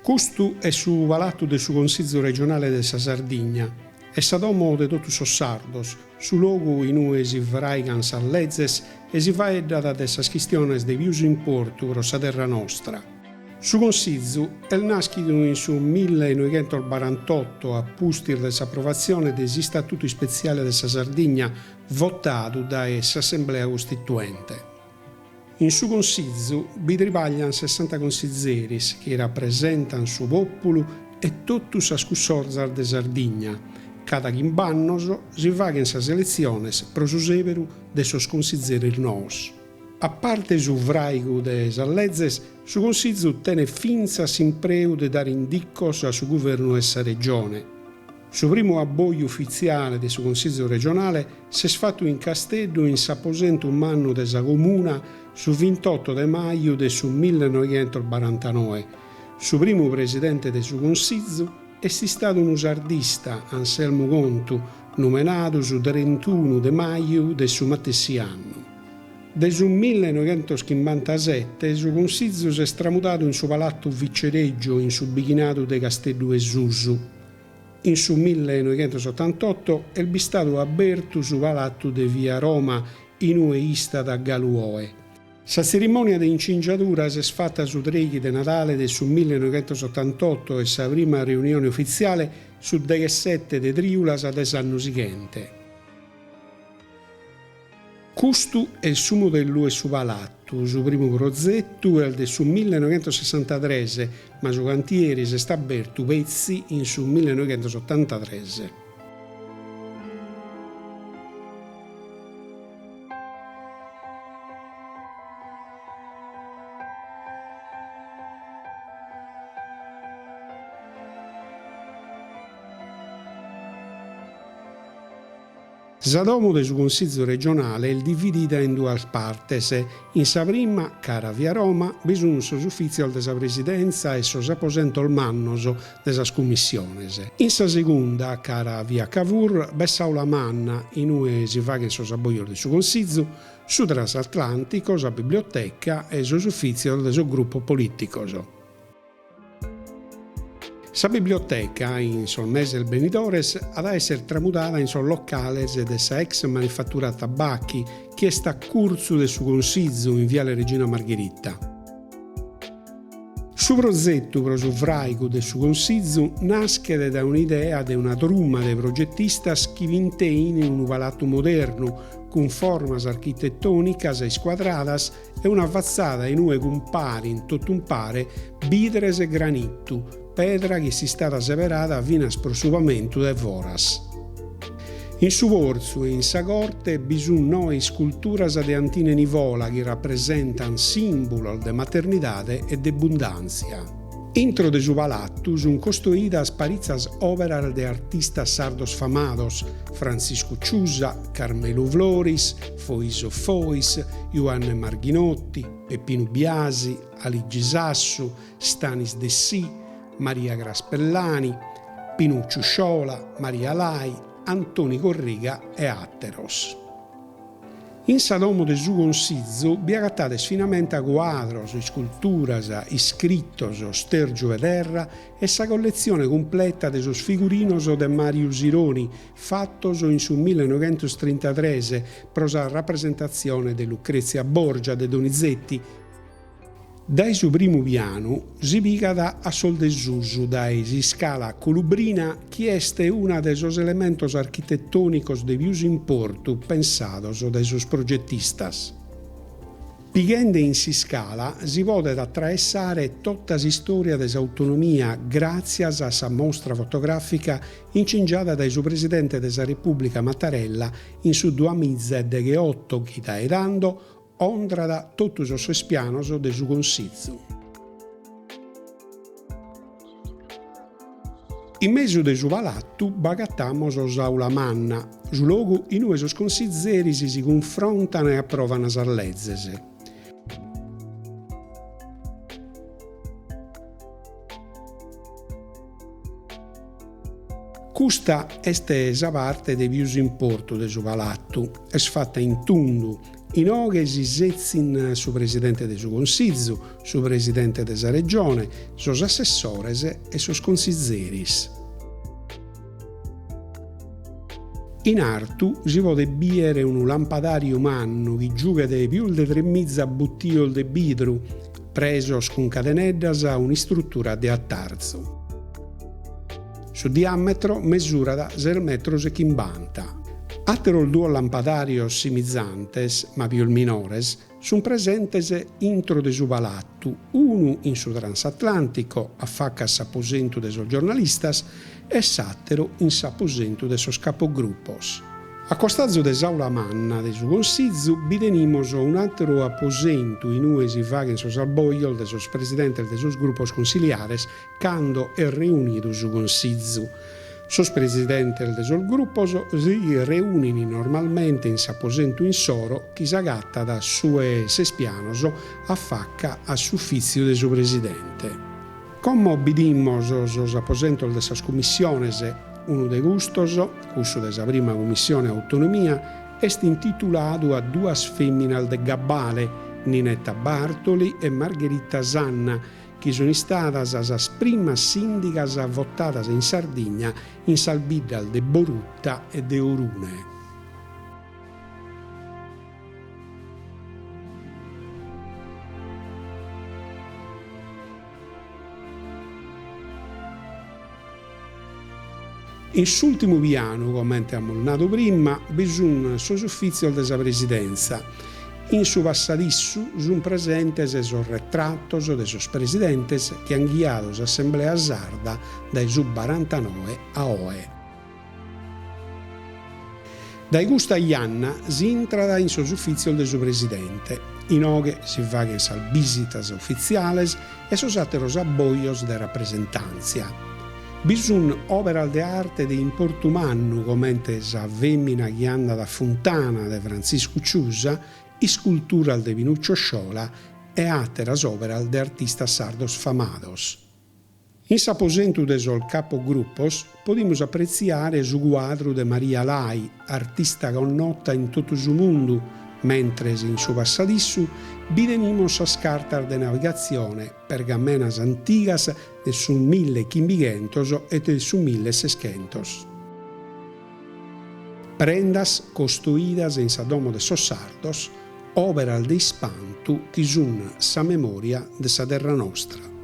Custu è su palatu de su Consiglio regionale de sa Sardigna e sa domo de totus os sardos, su logu in ue si vraigan sa lezzes e si faeddat de sas chistiones de pius importu pro sa terra nostra. Su Consiglio è nascido in su 1948 a pustir de s'approvazione dei statuti speciali de sa Sardigna votato da s'Assemblea Costituente. In su Consiglio vi tribagliano 60 consiglieris che rappresentano su populu e tutti sas cussorzas de Sardigna. Cada chimbannos si faghen sas elezziones pro su severu de sos consiglieris nous. A parte su vraigu de sas lezzes, su Consiglio tene finza s'impreu de dare indicos a su governo de sa regione. Su primo abboglio ufficiale de su Consiglio regionale s'è fatto in Casteddu in s'aposentu mannu de sa comuna su 28 de maio de su 1949. Su primo presidente de su Consiglio è stato un sardista, Anselmo Contu, nominato su 31 de maio de su matessi anno. De su 1957 su Consiglio si è stramutato in su palatto Vicereggio in su Bichinatu de Casteddu e Susu. In su 1978 è stato aperto su palatto de Via Roma in ue ista da Galuoe. Sa cerimonia di incingiatura si è fatta su 3 de Natale del su 1978 e sa prima riunione ufficiale su 17 de Triulas de s'anno seguente. Custu è il su modello e su palatto, su primo progetto è il del su 1963, ma su cantieri si sta aperto pezzi in su 1983. Sa domo de su Consiglio regionale è dividita in due partes. In sa prima, cara Via Roma, bisogna sos uffizios de sa presidenza e sos aposentos mannos de sas commissiones. In sa seconda, cara Via Cavour, b'aula manna, in ue si faghen sos abboglios de su Consiglio, su transatlantico, sa biblioteca e sos uffizios de su gruppo politico. Sa biblioteca, in sol mese del Benidores, ad essere tramutata in sol locales de sa ex manifattura tabacchi, che sta a curso de su Consiglio in Viale Regina Margherita. Su progetto pro su vraigu de su Consiglio nasce da un'idea de una trumma de progettistas chi vintein in un palatto moderno, con formas architettonicas e squadradas e una fazzada in ue compari in tutto un pare bidres e granittu, pedra che si stata severata fino a sprosupamento de voras. In su porzu e in sa corte bisun noi sculturas de Antine Nivola che rappresentan simbolo de maternidade e de abbondanza. Intro de su palattu sun costruidas parizzas operas de artistas sardos famados, Francisco Ciusa, Carmelo Floris, Foiso Fois, Ioanne Marghinotti, Peppino Biasi, Aligi Sassu, Stanis Dessì, Maria Graspellani, Pinuccio Sciola, Maria Lai, Antoni Corriga e Atteros. In sa domo de su Consiglio vi agattate sfinamenta quadros, sculturas, iscrittos, stergio e terra e sa collezione completa de sos figurinos de Mario Sironi, fattos in su 1933 pro sa rappresentazione de Lucrezia Borgia de Donizetti. Dai su primo piano si picada a sol de Susu, dai si scala colubrina, chi este una de sos elementos architettonicos de pius importu pensados de sos progettistas. Pighende in si scala si potet attraessare tutta storia de s'autonomia grazie a sa mostra fotografica incingiata dai su presidente de sa Repubblica Mattarella in su 2008 chi taedando ondrada totus os espianos de su Consiglio. In mesu de su palattu bagattamos s'aula manna, su logu in ue sos consiglieris si confrontano e approvan sas lezzes. Custa est sa parte de pius importu de su palattu, es fatta in tundu, Inoghe si sezzin su presidente de su Consigliu, su presidente de sa regione, sos assessores e sos consiglieris. In artu si pode biere unu lampadariu mannu chi giughet de più de 3 buttiol de vidru, presos cun cadeneddas a un'istruttura de attarzu. Su diametro mesurat 0,50 m. Atteros duos lampadarios simizantes, ma più minores, sunt presentes intro de su palattu, unu in su transatlantico, a facca s'aposentu de sos giornalistas, e s'atteru in s'aposentu de sos capogruppos. A costazo de s'aula manna de su Consigliu bidenimos un atteru aposentu in ue si faghen sos alboios de sos presidentes de sos gruppos consiliares cando è reunidu su Consigliu. Sos presidentes de sos gruppos si reunini normalmente in s'aposentu in soro chi s'agatta da sue sespianos a facca a s'uffiziu de su presidente. Como bidimos sos aposentos de sas commissiones, unu de custos, cussu de sa prima commissione autonomia, est intituladu a duas femminas de Gabbale, Ninetta Bartoli e Margherita Sanna, chi sono stadas sas primas sindicas votadas in Sardigna in salbiddas de Borutta e de Orune. In s'ultimu pianu, come abbiamo nato prima, bisogna sos uffizios de sa presidenza. In su passadissu sunt presentes sos retrattos de sos presidentes che han ghiato s'Assemblea Sarda dai su 49 a oe. Dai custa ianna si intrada in sos uffizios de su presidente. Inoghe si faghen sas visitas uffiziales e sos atteros abboios de rappresentanzia. Bisun operas de arte de importu mannu, comente sa femmina chi andat a Fontana de Franciscu Ciusa, isculturas de Pinuccio Sciola e atteras operas de artistas sardos famados. In s'aposentu de sos capogruppos podimus appreziare su quadru de Maria Lai, artista connota in totu su mundu, mentre in su passadissu bidenimos sas cartas de navigazione pergamenas antigas de su 1500 e de su 1600. Prendas costruidas in sa domo de sos sardos, operas de ispantu chi sun sa memoria de sa terra nostra.